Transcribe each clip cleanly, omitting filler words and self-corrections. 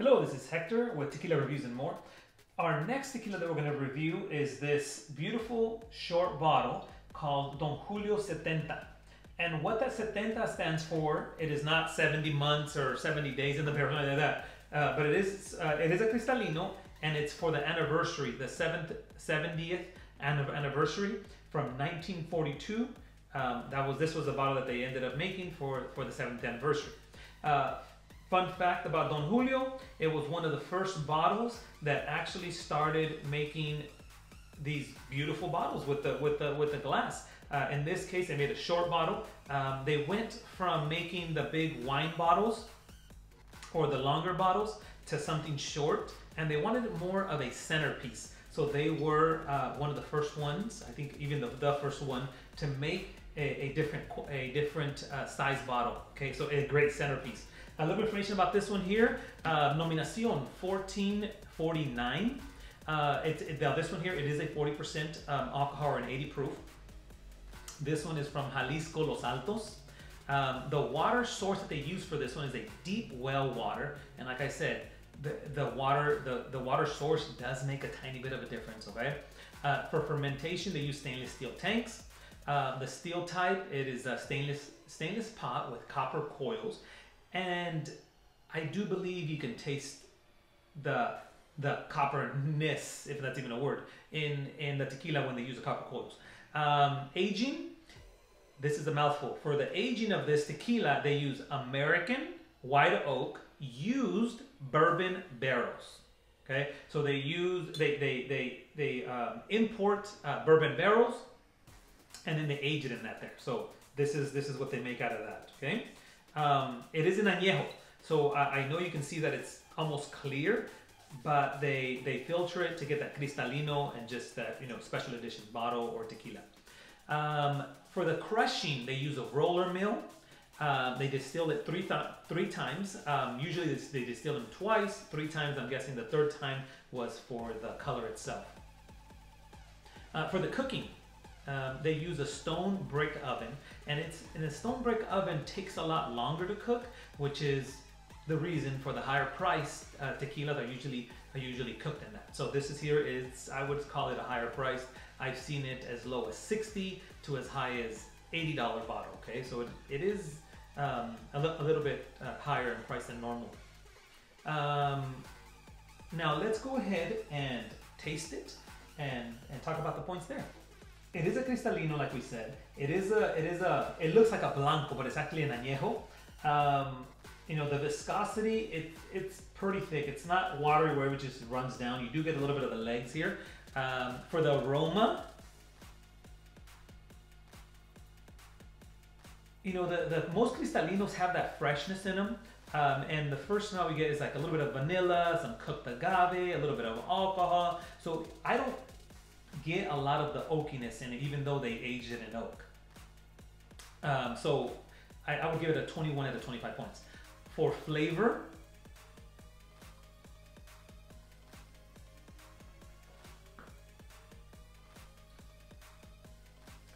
Hello, this is Hector with Tequila Reviews and More. Our next tequila that we're going to review is this beautiful short bottle called Don Julio 70. And what that 70 stands for, it is not 70 months or 70 days in the barrel, like that. But it is a Cristalino, and it's for the anniversary, the 70th anniversary from 1942. This was a bottle that they ended up making for the 70th anniversary. Fun fact about Don Julio, it was one of the first bottles that actually started making these beautiful bottles with the glass. In this case, they made a short bottle. They went from making the big wine bottles or the longer bottles to something short, and they wanted more of a centerpiece. So they were one of the first ones, I think even the first one, to make a different size bottle. Okay, so a great centerpiece. A little information about this one here. Nominación 1449. This one here, it is a 40% alcohol and 80 proof. This one is from Jalisco, Los Altos. The water source that they use for this one is a deep well water, and like I said, the water source does make a tiny bit of a difference. Okay. For fermentation, they use stainless steel tanks. The steel type, it is a stainless pot with copper coils, and I do believe you can taste the copperness, if that's even a word, in the tequila when they use the copper coils. Aging, this is a mouthful. For the aging of this tequila, they use American white oak used bourbon barrels. Okay, so they import bourbon barrels, and then they age it in that there. So this is what they make out of that. Okay, it is an añejo, so I know you can see that it's almost clear, but they filter it to get that cristalino and just that special edition bottle or tequila. For the crushing, they use a roller mill. They distill it three times. Usually they distill them twice, 3 times. I'm guessing the third time was for the color itself. For the cooking, they use a stone brick oven, and a stone brick oven takes a lot longer to cook, which is the reason for the higher priced tequila that are usually cooked in that. So this is I would call it a higher price. I've seen it as low as $60 to as high as $80 bottle. Okay, so it is a little bit higher in price than normal. Now let's go ahead and taste it and talk about the points there. It is a Cristalino, like we said. It looks like a Blanco, but it's actually an Añejo. The viscosity, it's pretty thick. It's not watery where it just runs down. You do get a little bit of the legs here. For the aroma, the most Cristalinos have that freshness in them. And the first smell we get is like a little bit of vanilla, some cooked agave, a little bit of alcohol. So I don't get a lot of the oakiness in it, even though they aged it in oak. So I would give it a 21 out of 25 points. For flavor,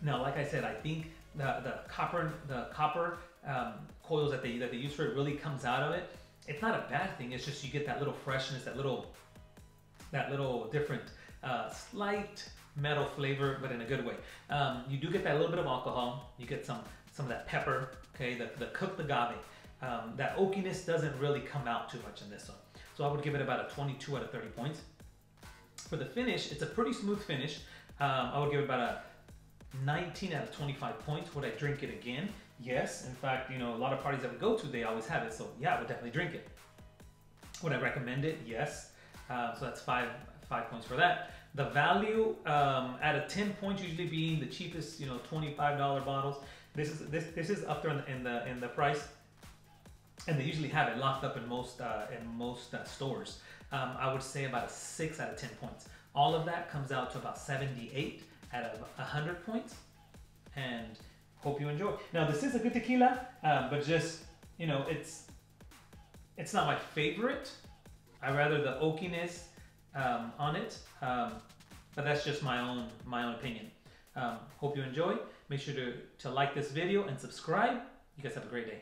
now, like I said, I think the copper coils that they use for it really comes out of it. It's not a bad thing. It's just you get that little freshness, that little different slight metal flavor, but in a good way. You do get that little bit of alcohol. You get some of that pepper. Okay, the cooked agave. That oakiness doesn't really come out too much in this one. So I would give it about a 22 out of 30 points. For the finish, it's a pretty smooth finish. I would give it about a 19 out of 25 points. Would I drink it again? Yes. In fact, a lot of parties that we go to, they always have it. So yeah, I would definitely drink it. Would I recommend it? Yes. So that's five points for that. The value out of 10 points, usually being the cheapest, $25 bottles. This is up there in the price, and they usually have it locked up in most stores. I would say about a 6 out of 10 points. All of that comes out to about 78 out of 100 points, and hope you enjoy. Now this is a good tequila, but just it's not my favorite. I rather the oakiness on it, but that's just my own opinion. Hope you enjoy. Make sure to like this video and subscribe. You guys have a great day.